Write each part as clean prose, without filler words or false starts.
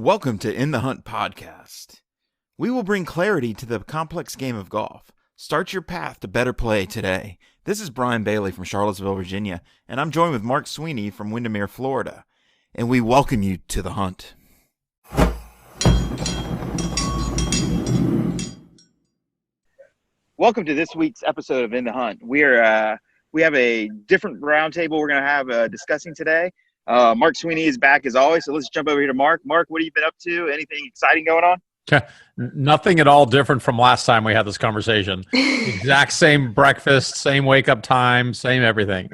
Welcome to In the Hunt podcast. We will bring clarity to the complex game of golf. Start your path to better play today. This is Brian Bailey from Charlottesville, Virginia, and I'm joined with Mark Sweeney from Windermere, Florida. And we welcome you to the hunt. Welcome to this week's episode of In the Hunt. We have a different roundtable we're going to have discussing today. Mark Sweeney is back as always, so let's jump over here to Mark. Mark, what have you been up to? Anything exciting going on? Nothing at all different from last time we had this conversation. Exact same breakfast, same wake-up time, same everything.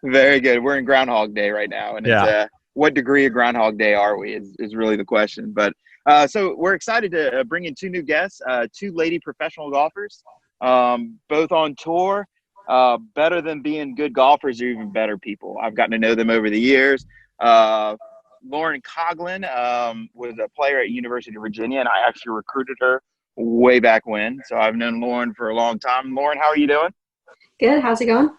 Very good. We're in Groundhog Day right now, and it's, what degree of Groundhog Day are we is really the question. But so we're excited to bring in two new guests, two lady professional golfers, both on tour. Better than being good golfers, they're even better people. I've gotten to know them over the years. Lauren Coughlin was a player at University of Virginia, and I actually recruited her way back when. So I've known Lauren for a long time. Lauren, how are you doing? Good. How's it going?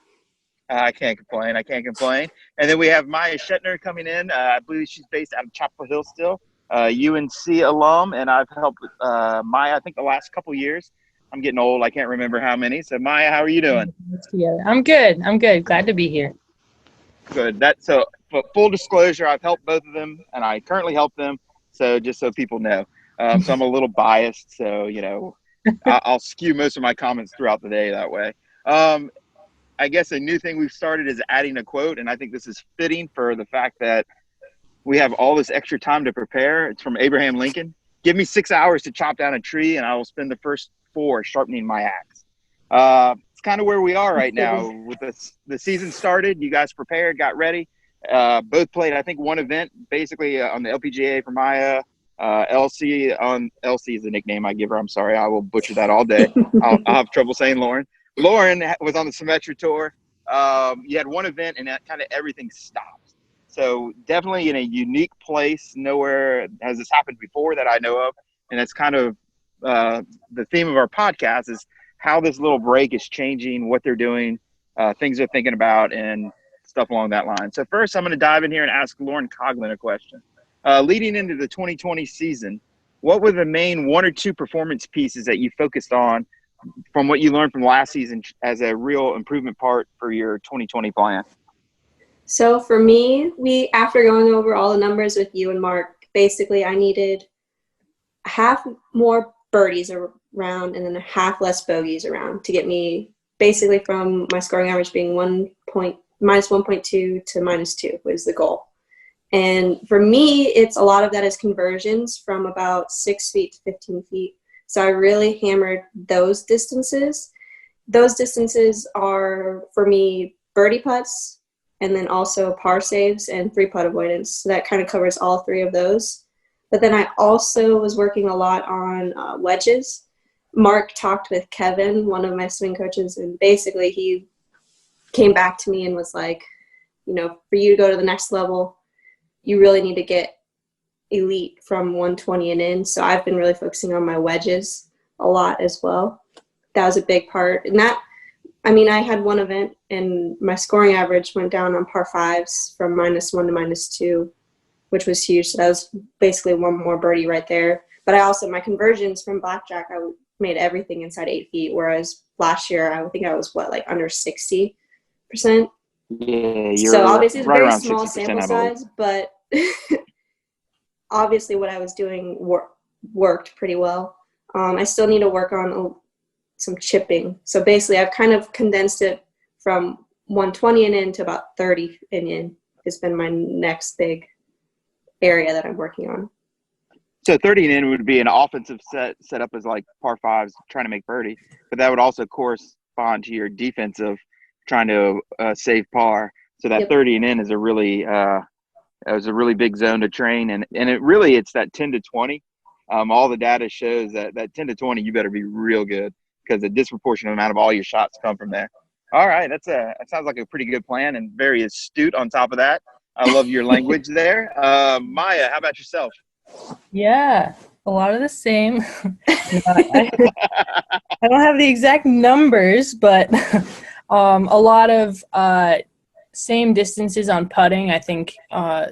I can't complain. And then we have Maya Shetner coming in. I believe she's based out of Chapel Hill still, UNC alum, and I've helped Maya, I think, the last couple years. I'm getting old. I can't remember how many. So, Maya, how are you doing? I'm good. Glad to be here. Good. So, full disclosure, I've helped both of them, and I currently help them. So, just so people know. So, I'm a little biased. So, I'll skew most of my comments throughout the day that way. I guess a new thing we've started is adding a quote, and I think this is fitting for the fact that we have all this extra time to prepare. It's from Abraham Lincoln. Give me 6 hours to chop down a tree, and I will spend the first 4 sharpening my axe. It's kind of where we are right now. With the season started, you guys prepared, got ready. Both played, I think, one event basically on the LPGA for Maya. LC is the nickname I give her. I'm sorry, I will butcher that all day. I'll have trouble saying Lauren. Lauren was on the Symetra Tour. You had one event, and that kind of everything stopped. So definitely in a unique place. Nowhere has this happened before that I know of, and that's kind of the theme of our podcast is how this little break is changing, what they're doing, things they're thinking about, and stuff along that line. So first, I'm going to dive in here and ask Lauren Coughlin a question. Leading into the 2020 season, what were the main 1 or 2 performance pieces that you focused on from what you learned from last season as a real improvement part for your 2020 plan? So for me, after going over all the numbers with you and Mark, basically I needed half more birdies around and then a half less bogeys around to get me basically from my scoring average being minus 1.2 to -2 was the goal. And for me, it's a lot of that is conversions from about 6 feet to 15 feet. So I really hammered those distances. Those distances are, for me, birdie putts and then also par saves and 3-putt avoidance. So that kind of covers all 3 of those. But then I also was working a lot on wedges. Mark talked with Kevin, one of my swing coaches, and basically he came back to me and was like, for you to go to the next level, you really need to get elite from 120 and in. So I've been really focusing on my wedges a lot as well. That was a big part. And I had one event and my scoring average went down on par 5s from -1 to -2, which was huge. So that was basically 1 more birdie right there. But my conversions from blackjack, I made everything inside 8 feet, whereas last year, I think I was, under 60%? Yeah, so obviously it's a right very around small sample size, but obviously what I was doing worked pretty well. I still need to work on some chipping. So basically I've kind of condensed it from 120 and in to about 30 and in has been my next big area that I'm working on. So 30 and in would be an offensive set up as like par 5s trying to make birdie, but that would also correspond to your defensive trying to save par. So that 30 and in is a really big zone to train, and it's that 10 to 20. All the data shows that 10 to 20 you better be real good because a disproportionate amount of all your shots come from there. All right, that sounds like a pretty good plan and very astute on top of that. I love your language there. Maya, how about yourself? Yeah, a lot of the same. I don't have the exact numbers, but a lot of same distances on putting. I think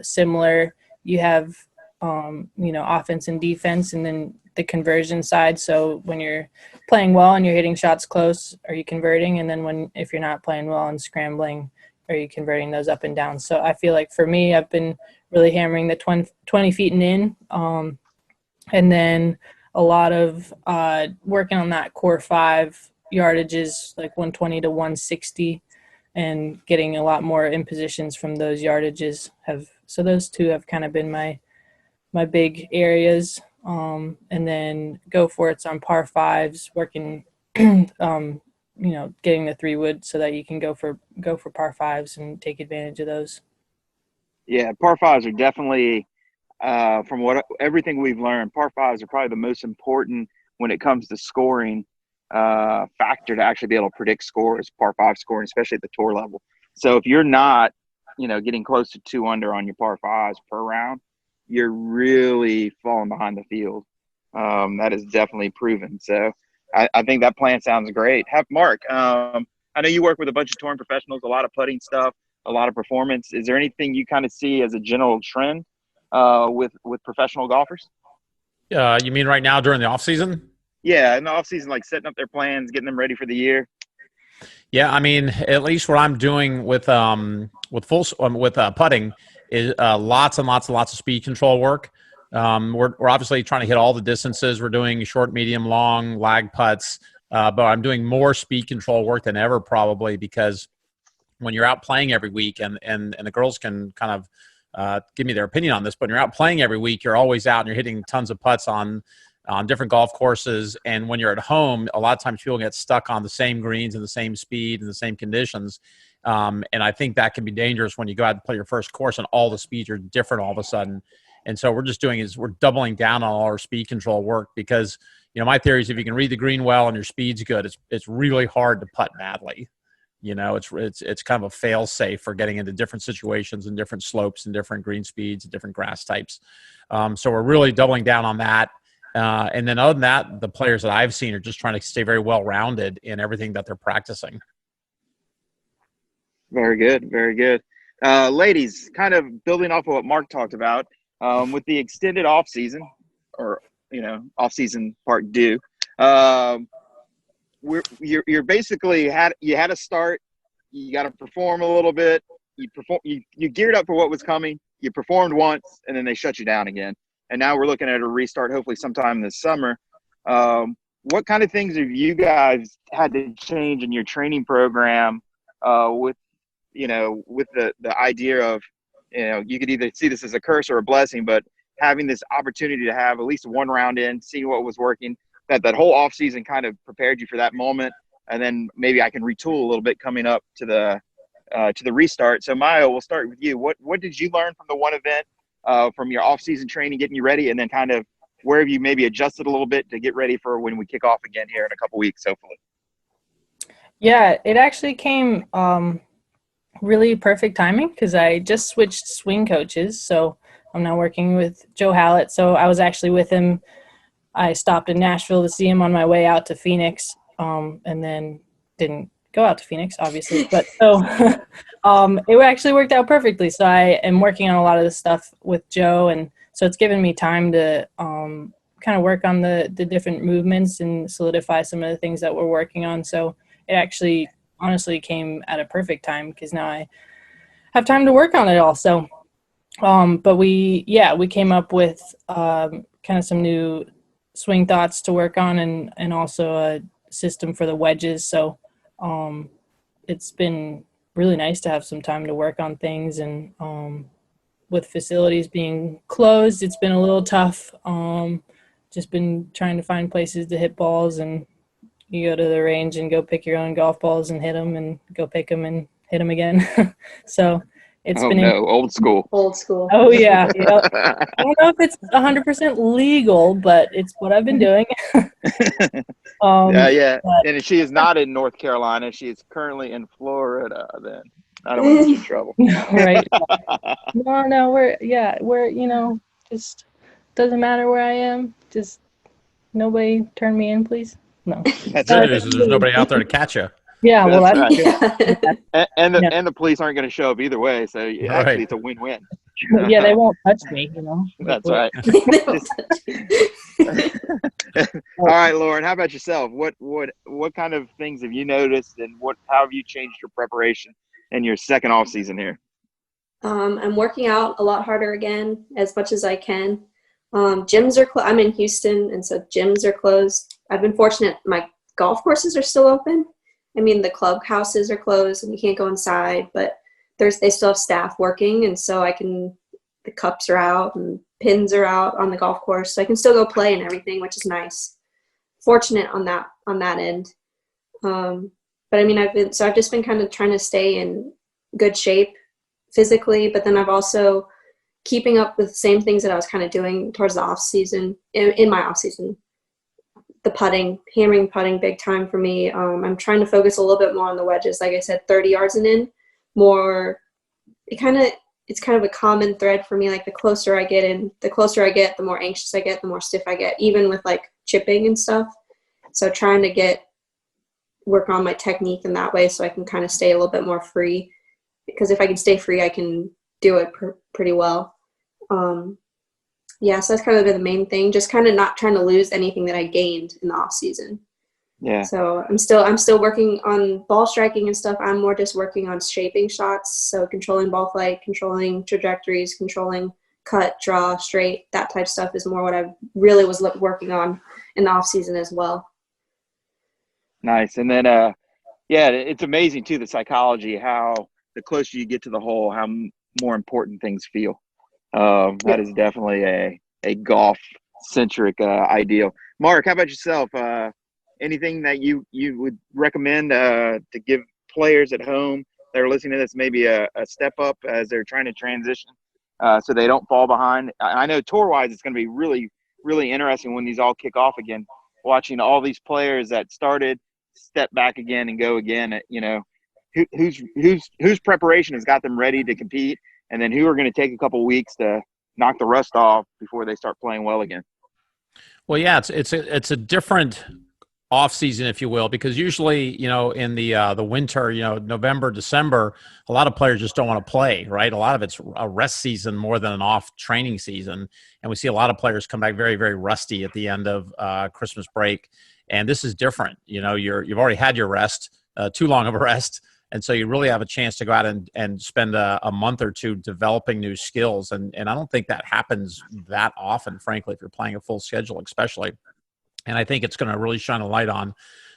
similar. You have offense and defense, and then the conversion side. So when you're playing well and you're hitting shots close, are you converting? And then if you're not playing well and scrambling, are you converting those up and down? So I feel like for me, I've been really hammering the 20 feet and in, and then a lot of working on that core 5 yardages, like 120 to 160, and getting a lot more in positions from those yardages. So those 2 have kind of been my big areas. And then go for it's on par 5s, working, getting the 3-wood so that you can go for par 5s and take advantage of those. Yeah, par 5s are definitely, from everything we've learned, par 5s are probably the most important when it comes to scoring factor to actually be able to predict scores, par 5 scoring, especially at the tour level. So if you're not, getting close to 2 under on your par 5s per round, you're really falling behind the field. That is definitely proven. So I think that plan sounds great. Mark, I know you work with a bunch of touring professionals, a lot of putting stuff, a lot of performance. Is there anything you kind of see as a general trend with professional golfers? You mean right now during the off season? Yeah, in the off season, like setting up their plans, getting them ready for the year. Yeah, I mean, at least what I'm doing with putting is lots and lots and lots of speed control work. We're obviously trying to hit all the distances. We're doing short, medium, long, lag putts, but I'm doing more speed control work than ever, probably because when you're out playing every week, and the girls can kind of give me their opinion on this, but when you're out playing every week, you're always out and you're hitting tons of putts on different golf courses. And when you're at home, a lot of times people get stuck on the same greens and the same speed and the same conditions. And I think that can be dangerous when you go out and play your first course and all the speeds are different all of a sudden. And so we're doubling down on all our speed control work because, my theory is if you can read the green well and your speed's good, it's really hard to putt badly. It's kind of a fail safe for getting into different situations and different slopes and different green speeds and different grass types. So we're really doubling down on that. And then other than that, the players that I've seen are just trying to stay very well-rounded in everything that they're practicing. Very good. Very good. Ladies, kind of building off of what Mark talked about, with the extended off season or, off season part due, you're basically you had to start, you got to perform a little bit. You geared up for what was coming. You performed once and then they shut you down again. And now we're looking at a restart, hopefully sometime this summer. What kind of things have you guys had to change in your training program with the idea of, you could either see this as a curse or a blessing, but having this opportunity to have at least one round in, seeing what was working, that whole off season kind of prepared you for that moment. And then maybe I can retool a little bit coming up to the restart. So Maya, we'll start with you. What did you learn from the one event? From your off-season training, getting you ready, and then kind of where have you maybe adjusted a little bit to get ready for when we kick off again here in a couple weeks, hopefully? Yeah, it actually came really perfect timing because I just switched swing coaches. So I'm now working with Joe Hallett. So I was actually with him. I stopped in Nashville to see him on my way out to Phoenix, and then didn't go out to Phoenix, obviously, but so it actually worked out perfectly. So I am working on a lot of this stuff with Joe, and so it's given me time to kind of work on the different movements and solidify some of the things that we're working on. So it actually honestly came at a perfect time because now I have time to work on it all. So but we came up with kind of some new swing thoughts to work on and also a system for the wedges. So it's been really nice to have some time to work on things, and with facilities being closed, it's been a little tough. Just been trying to find places to hit balls, and you go to the range and go pick your own golf balls and hit them and go pick them and hit them again. So it's been old school. Oh yeah. Yep. I don't know if it's 100% legal, but it's what I've been doing. Yeah. And she is not in North Carolina. She is currently in Florida. Then I don't want to get you in trouble. Right. No. We're just doesn't matter where I am. Just nobody turn me in, please. No. That's right. There's nobody out there to catch you. Yeah, well, that's right. Yeah. And the police aren't going to show up either way, so actually it's a win-win. Yeah, they won't touch me, you know. That's right. All right, Lauren, how about yourself? What kind of things have you noticed, and how have you changed your preparation in your second off season here? I'm working out a lot harder again, as much as I can. Gyms are I'm in Houston, and so gyms are closed. I've been fortunate my golf courses are still open. I mean, the clubhouses are closed and you can't go inside, but they still have staff working, and so the cups are out and pins are out on the golf course, so I can still go play and everything, which is nice. Fortunate on that end. But I mean, I've just been kind of trying to stay in good shape physically, but then I've also keeping up with the same things that I was kind of doing towards the off season, in my off season. The putting, hammering putting, big time for me. I'm trying to focus a little bit more on the wedges. Like I said, 30 yards and in, more. It's kind of a common thread for me. Like the closer I get in, the more anxious I get, the more stiff I get, even with like chipping and stuff. So trying to work on my technique in that way so I can kind of stay a little bit more free. Because if I can stay free, I can do it pretty well. So that's kind of been the main thing. Just kind of not trying to lose anything that I gained in the off season. Yeah. So I'm still working on ball striking and stuff. I'm more just working on shaping shots. So controlling ball flight, controlling trajectories, controlling cut, draw, straight, that type of stuff is more what I really was working on in the off season as well. Nice. And then, it's amazing too, the psychology, how the closer you get to the hole, how more important things feel. That is definitely a golf centric ideal. Mark, how about yourself? Anything that you would recommend to give players at home that are listening to this, maybe a step up as they're trying to transition so they don't fall behind? I know tour-wise it's going to be really, really interesting when these all kick off again, watching all these players that started step back again and go again. Whose preparation has got them ready to compete, and then who are going to take a couple weeks to knock the rust off before they start playing well again. Well, yeah, it's a different off season, if you will, because usually, in the winter, November, December, a lot of players just don't want to play, right? A lot of it's a rest season more than an off training season. And we see a lot of players come back very, very rusty at the end of Christmas break. And this is different. You've already had your rest, too long of a rest. And so you really have a chance to go out and spend a month or two developing new skills. And I don't think that happens that often, frankly, if you're playing a full schedule, especially. And I think it's going to really shine a light on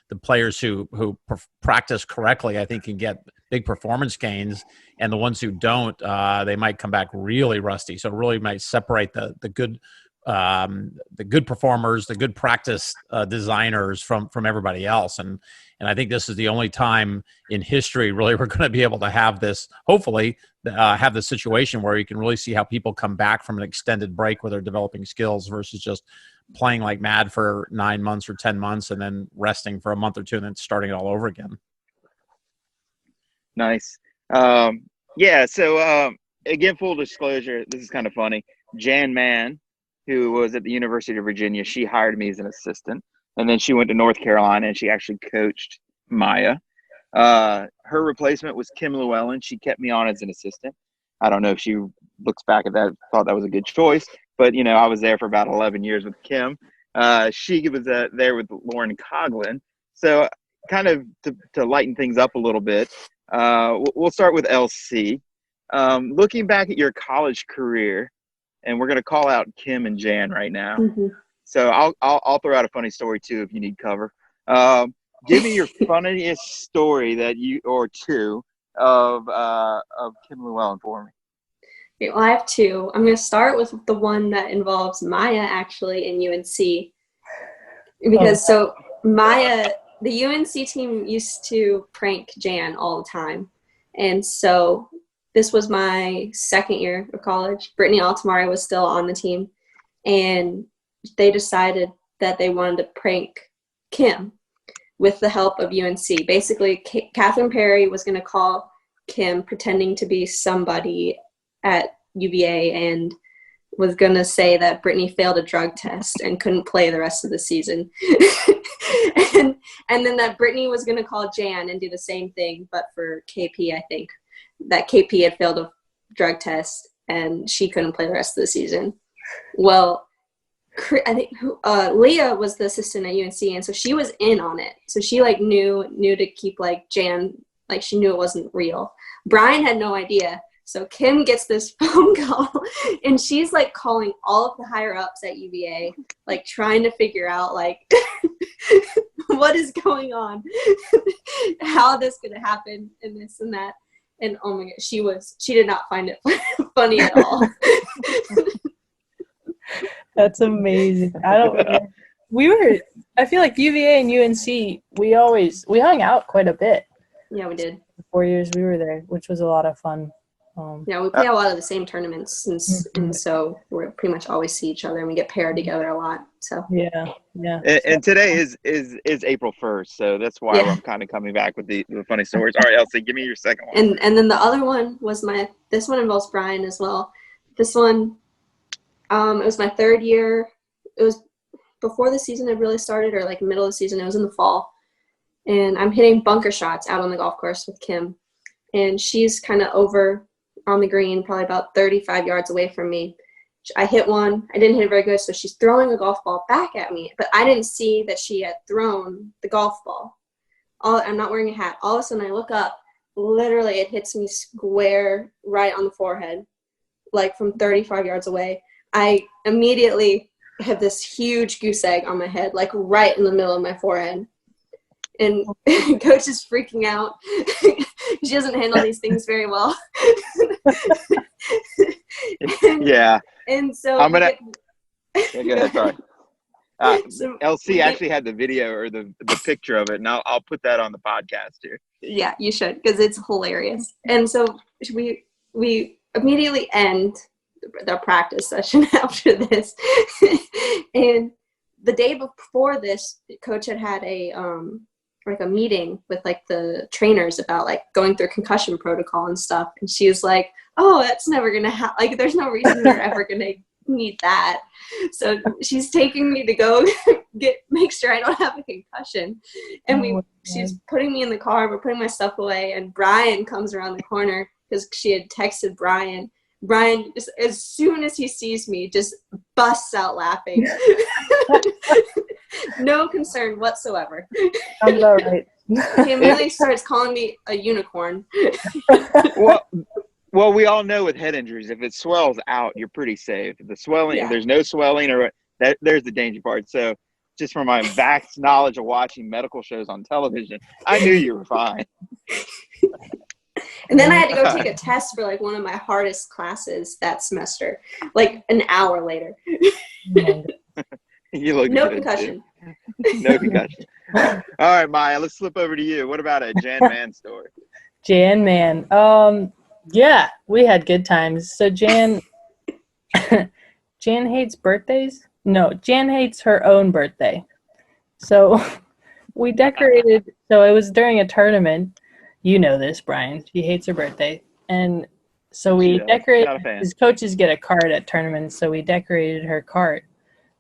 the players who practice correctly, I think, can get big performance gains. And the ones who don't, they might come back really rusty. So it really might separate the good performers, the good practice designers from everybody else. And I think this is the only time in history, really, we're going to be able to have this, hopefully, have the situation where you can really see how people come back from an extended break where they're developing skills versus just playing like mad for 9 months or 10 months and then resting for a month or two and then starting it all over again. Nice. So again, full disclosure, this is kind of funny. Jan Mann, who was at the University of Virginia, she hired me as an assistant. And then she went to North Carolina and she actually coached Maya. Her replacement was Kim Llewellyn. She kept me on as an assistant. I don't know if she looks back at that, thought that was a good choice. But, I was there for about 11 years with Kim. She was there with Lauren Coughlin. So kind of to lighten things up a little bit, we'll start with LC. Looking back at your college career, and we're going to call out Kim and Jan right now. Mm-hmm. So I'll throw out a funny story too if you need cover. Give me your funniest story or two of Kim Llewellyn for me. Okay, well, I have two. I'm going to start with the one that involves Maya actually in UNC, because so Maya, the UNC team used to prank Jan all the time, and so this was my second year of college. Brittany Altamari was still on the team, and they decided that they wanted to prank Kim with the help of UNC. Basically, Catherine Perry was going to call Kim pretending to be somebody at UVA and was going to say that Brittany failed a drug test and couldn't play the rest of the season. and then that Brittany was going to call Jan and do the same thing, but for KP, I think, that KP had failed a drug test. and she couldn't play the rest of the season. Well, I think Leah was the assistant at UNC, and so she was in on it. So she like knew to keep like Jan, like she knew it wasn't real. Brian had no idea. So Kim gets this phone call, and she's like calling all of the higher ups at UVA, like trying to figure out like what is going on, how this could happen, and this and that. And oh my God, she did not find it funny at all. That's amazing. I feel like UVA and UNC, we hung out quite a bit. Yeah, we did. The 4 years we were there, which was a lot of fun. Yeah, we play a lot of the same tournaments, and so we pretty much always see each other, and we get paired together a lot. So yeah. And today is April 1st, so that's why I'm kind of coming back with the funny stories. All right, Elsie, give me your second one. And then the other one was this one involves Brian as well. This one, it was my third year. It was before the season had really started, or like middle of the season. It was in the fall, and I'm hitting bunker shots out on the golf course with Kim, and she's kind of over on the green, probably about 35 yards away from me. I hit one. I didn't hit it very good, so she's throwing a golf ball back at me, but I didn't see that she had thrown the golf ball. I'm not wearing a hat. All of a sudden, I look up. Literally, it hits me square right on the forehead, like from 35 yards away. I immediately have this huge goose egg on my head, like right in the middle of my forehead. And Coach is freaking out. She doesn't handle these things very well. And so I'm gonna go ahead, sorry. So LC actually had the video or the picture of it, and I'll put that on the podcast here. Yeah, you should, because it's hilarious. And so we immediately end the practice session after this. And the day before this, Coach had a like a meeting with like the trainers about like going through concussion protocol and stuff. And she was like, oh, that's never going to happen. Like, there's no reason we're ever going to need that. So she's taking me to go make sure I don't have a concussion. And she's putting me in the car. We're putting my stuff away. And Brian comes around the corner because she had texted Brian. Brian, just, as soon as he sees me, just busts out laughing. No concern whatsoever. Sounds all right. He immediately starts calling me a unicorn. Well, we all know with head injuries, if it swells out, you're pretty safe. If the swelling, if there's no swelling, or there's the danger part. So, just from my vast knowledge of watching medical shows on television, I knew you were fine. And then I had to go take a test for like one of my hardest classes that semester, like an hour later. You look no good, concussion. No concussion. All right, Maya, let's flip over to you. What about a Jan Man story? Jan Man. Yeah, we had good times. So Jan hates birthdays? No, Jan hates her own birthday. So we decorated, so it was during a tournament. You know this, Brian. She hates her birthday. And so we decorated, his coaches get a cart at tournaments, so we decorated her cart.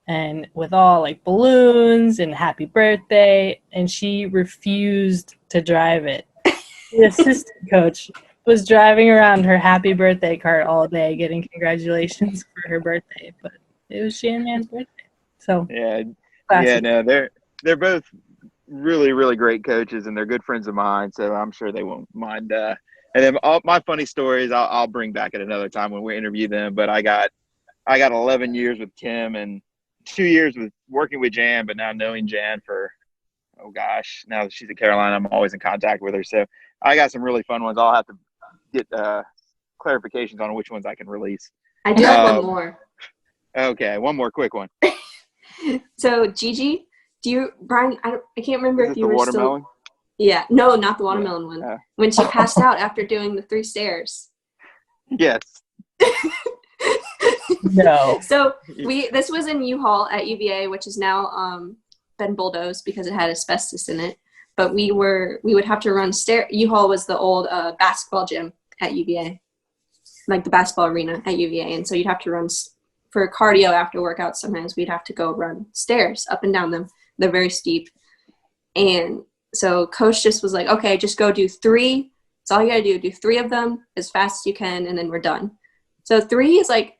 And with all like balloons and happy birthday, and she refused to drive it. The assistant coach was driving around her happy birthday cart all day getting congratulations for her birthday, but it was Jan Man's birthday. So they're both really, really great coaches, and they're good friends of mine, so I'm sure they won't mind. And then all my funny stories I'll bring back at another time when we interview them, but I got 11 years with Kim and 2 years with working with Jan, but now knowing Jan for, now that she's at Carolina, I'm always in contact with her. So I got some really fun ones. I'll have to get clarifications on which ones I can release. I do have one more. Okay, one more quick one. So Gigi, Brian, I can't remember if you were watermelon? Still. Yeah, no, not the watermelon one. When she passed out after doing the 3 stairs. Yes. No. So this was in U-Haul at UVA, which is now been bulldozed because it had asbestos in it. But we would have to run stairs. U-Haul was the old basketball gym at UVA, like the basketball arena at UVA, and so you'd have to run for cardio after workouts. Sometimes we'd have to go run stairs up and down them. They're very steep, and so coach just was like, "Okay, just go do 3. That's all you gotta do. Do 3 of them as fast as you can, and then we're done." So 3 is like,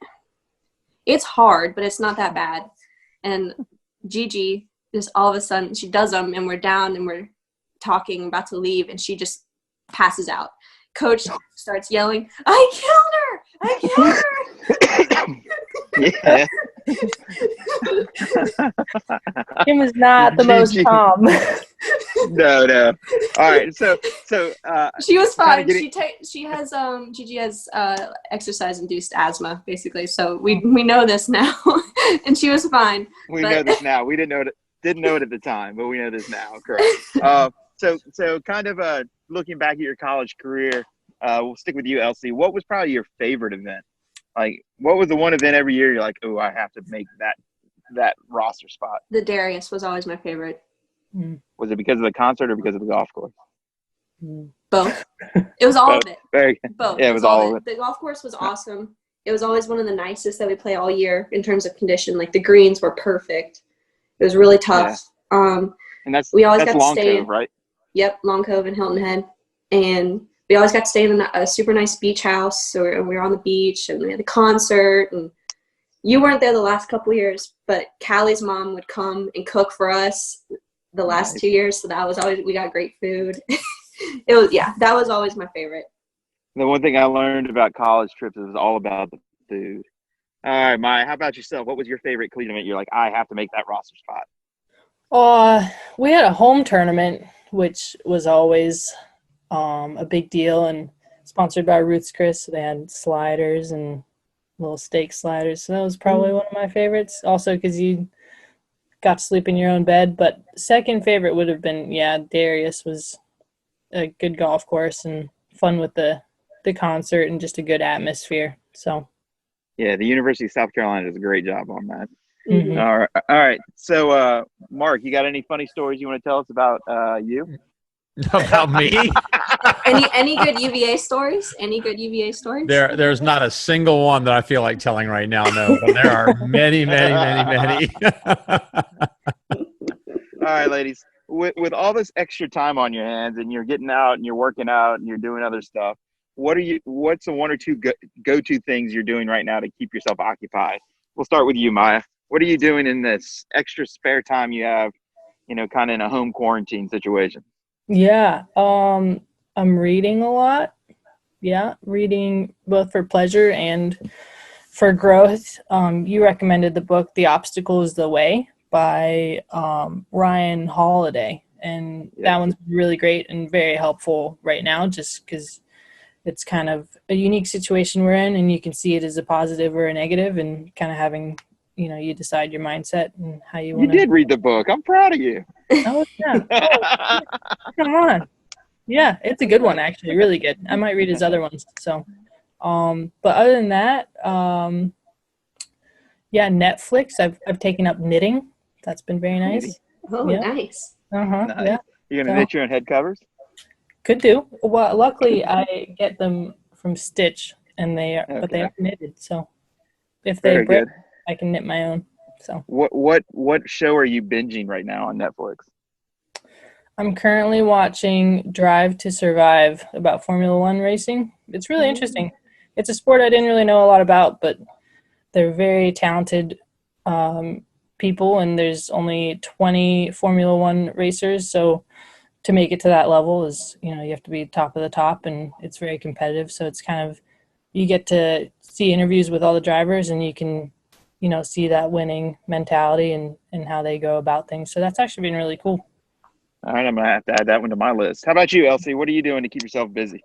it's hard, but it's not that bad. And Gigi just all of a sudden she does them, and we're down and we're talking, about to leave, and she just passes out. Coach starts yelling, "I killed her! I killed her!" Yeah. Kim is not the most Gigi. calm. No. All right. So She was fine. getting- She has Gigi has exercise induced asthma, basically. So we know this now, and she was fine. we know this now. We didn't know it at the time, but we know this now. Correct. So kind of looking back at your college career, we'll stick with you, Elsie. What was probably your favorite event? Like, what was the one event every year you're like, oh, I have to make that roster spot? The Darius was always my favorite. Was it because of the concert or because of the golf course? Both. It was all of it. Very good. Both. Yeah, it was all of it. The golf course was awesome. It was always one of the nicest that we play all year in terms of condition. Like, the greens were perfect. It was really tough. Yeah. And that's Long Cove, right? Yep, Long Cove and Hilton Head. And we always got to stay in a super nice beach house. So we were on the beach, and we had a concert. And you weren't there the last couple years, but Callie's mom would come and cook for us the last 2 years. So that was always, we got great food. That was always my favorite. The one thing I learned about college trips is all about the food. All right, Maya, how about yourself? What was your favorite collegiate event? You're like, I have to make that roster spot. We had a home tournament, which was always a big deal, and sponsored by Ruth's Chris. So they had sliders and little steak sliders. So that was probably one of my favorites. Also, because you got to sleep in your own bed. But second favorite would have been, Darius was a good golf course and fun with the concert and just a good atmosphere. So, yeah, the University of South Carolina does a great job on that. Mm-hmm. All right. So, Mark, you got any funny stories you want to tell us about you? About me? Any good UVA stories? There's not a single one that I feel like telling right now, no. But there are many. All right, ladies. With all this extra time on your hands, and you're getting out and you're working out and you're doing other stuff, what's the one or two go-to things you're doing right now to keep yourself occupied? We'll start with you, Maya. What are you doing in this extra spare time you have, kind of in a home quarantine situation? Yeah, I'm reading a lot. Yeah, reading both for pleasure and for growth. You recommended the book "The Obstacle Is the Way" by Ryan Holiday, and that one's really great and very helpful right now, just because it's kind of a unique situation we're in, and you can see it as a positive or a negative, and kind of having, you decide your mindset and how you want to. You did read the book. I'm proud of you. Oh, yeah. Oh, come on. Yeah, it's a good one, actually. Really good. I might read his other ones. So, but other than that, Netflix. I've taken up knitting. That's been very nice. Oh, yeah. Nice. Nice. Yeah. You're gonna knit your own head covers? Could do. Well, luckily I get them from Stitch, and they are knitted. So if they break, I can knit my own. So what show are you binging right now on Netflix? I'm currently watching Drive to Survive, about Formula One racing. It's really interesting. It's a sport I didn't really know a lot about, but they're very talented people, and there's only 20 Formula One racers. So to make it to that level is, you have to be top of the top, and it's very competitive. So it's kind of, you get to see interviews with all the drivers, and you can, see that winning mentality and how they go about things. So that's actually been really cool. All right, I'm going to have to add that one to my list. How about you, Elsie? What are you doing to keep yourself busy?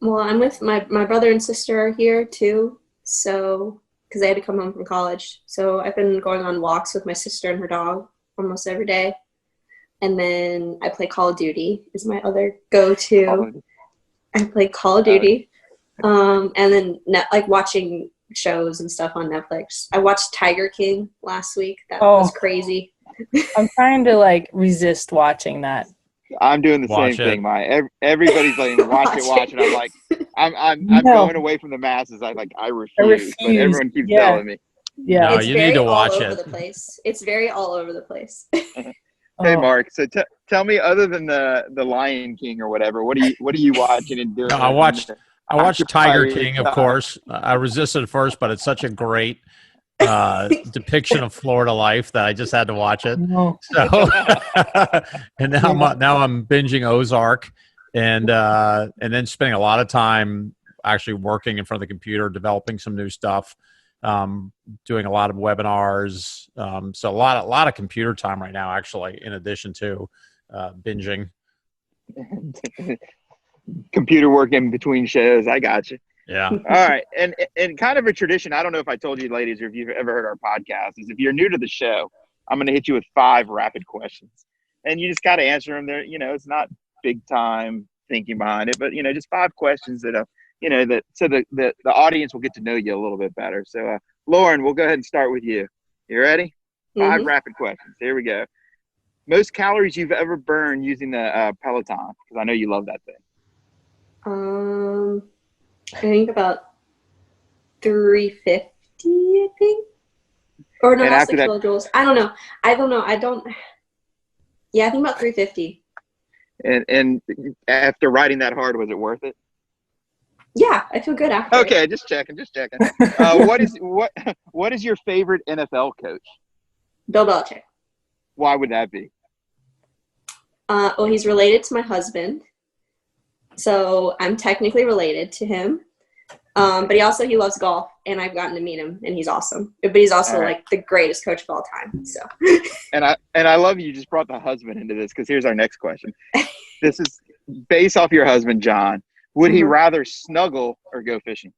Well, I'm with my brother and sister are here too. So, because they had to come home from college. So I've been going on walks with my sister and her dog almost every day. And then I play Call of Duty is my other go-to. I play Call of Duty. And then watching shows and stuff on Netflix. I watched Tiger King last week. That was crazy. I'm trying to resist watching that. I'm doing the same thing, Maya. Everybody's like, watch it. I'm like, I'm going away from the masses. I refuse. But everyone keeps telling me. Yeah, no, you need to watch it. It's very all over the place. Hey, Mark. So tell me, other than the Lion King or whatever, what are you watching and doing? No, I watched Tiger Occupy King, of time. course. I resisted at first, but it's such a great depiction of Florida life that I just had to watch it. No. So, and now I'm binging Ozark, and then spending a lot of time actually working in front of the computer, developing some new stuff, doing a lot of webinars. So a lot of computer time right now, actually, in addition to binging. Computer work in between shows. I got you. Yeah. All right. And kind of a tradition, I don't know if I told you ladies or if you've ever heard our podcast, is if you're new to the show, I'm going to hit you with 5 rapid questions. And you just got to answer them there. It's not big time thinking behind it, but, just 5 questions that, so the audience will get to know you a little bit better. So, Lauren, we'll go ahead and start with you. You ready? 5 rapid questions. Here we go. Most calories you've ever burned using the Peloton, because I know you love that thing. I think about 350, I think. Or no, that's like 12 joules. I don't know. Yeah, I think about 350. And after riding that hard, was it worth it? Yeah, I feel good after. Okay, just checking. What is your favorite NFL coach? Bill Belichick. Why would that be? Well, he's related to my husband. So I'm technically related to him. But he loves golf, and I've gotten to meet him, and he's awesome. But he's also like the greatest coach of all time. So. And I love you just brought the husband into this, because here's our next question. This is based off your husband, John. Would he rather snuggle or go fishing?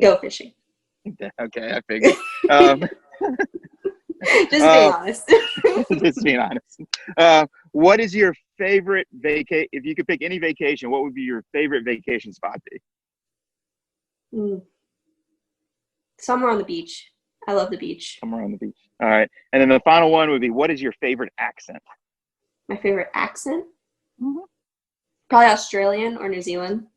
Go fishing. Okay, I figured. Just being honest. Just being honest. What is your favorite vacation? If you could pick any vacation, what would be your favorite vacation spot be? Somewhere on the beach. I love the beach. Somewhere on the beach. All right. And then the final one would be, what is your favorite accent? My favorite accent? Probably Australian or New Zealand.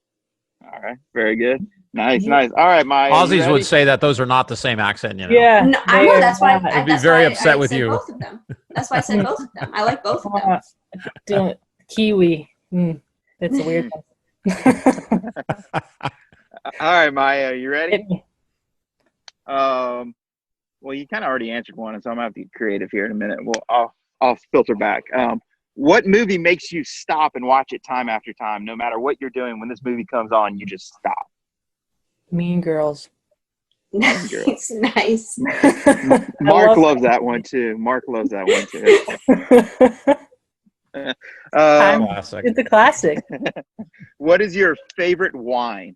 All right. Very good. Nice. All right, Maya. Aussies would say that those are not the same accent, Yeah. No, I know. That's why I'd be very upset with you. Both of them. That's why I said both of them. I like both of them. Kiwi. That's a weird one. All right, Maya, you ready? Well, you kind of already answered one, so I'm gonna have to get creative here in a minute. Well, I'll filter back. What movie makes you stop and watch it time after time, no matter what you're doing? When this movie comes on, you just stop. Mean Girls. Nice. Mark loves that one too. Classic. It's a classic. What is your favorite wine?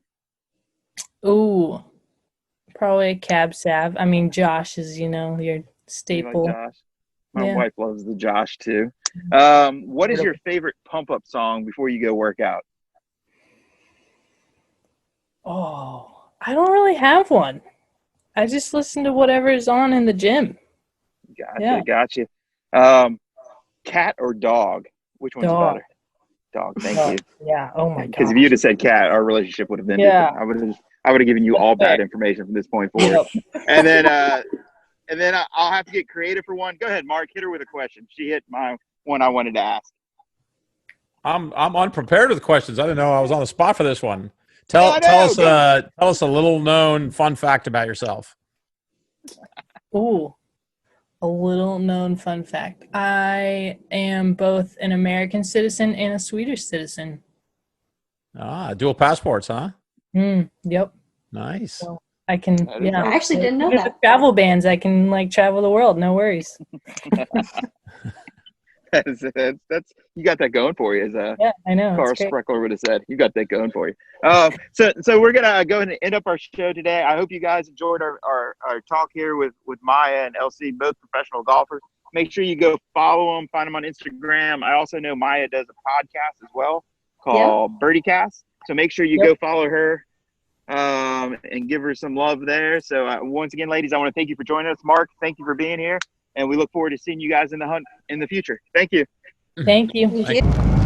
Ooh, probably a Cab Sav. I mean, Josh is, your staple. You like Josh? My wife loves the Josh too. What is your favorite pump-up song before you go work out? Oh, I don't really have one. I just listen to whatever is on in the gym. Gotcha. Cat or dog? Which one's better? Dog. Thank you. Yeah. Oh my god. Because if you'd have said cat, our relationship would have been different. I would have given you all bad information from this point forward. Yep. And then I'll have to get creative for one. Go ahead, Mark. Hit her with a question. She hit my one I wanted to ask. I'm unprepared with questions. I didn't know I was on the spot for this one. Tell us a little known fun fact about yourself. Ooh, a little known fun fact. I am both an American citizen and a Swedish citizen. Dual passports, huh? Yep. Nice. So I can. Yeah. I actually didn't know that. Travel bans. I can travel the world. No worries. That's you got that going for you, as I know. Carl Spreckler would have said. You got that going for you. So we're gonna go ahead and end up our show today. I hope you guys enjoyed our talk here with Maya and LC, both professional golfers. Make sure you go follow them, find them on Instagram. I also know Maya does a podcast as well called BirdieCast. So make sure you go follow her and give her some love there. So once again, ladies, I want to thank you for joining us. Mark, thank you for being here. And we look forward to seeing you guys in the hunt in the future. Thank you. Thank you. Thank you.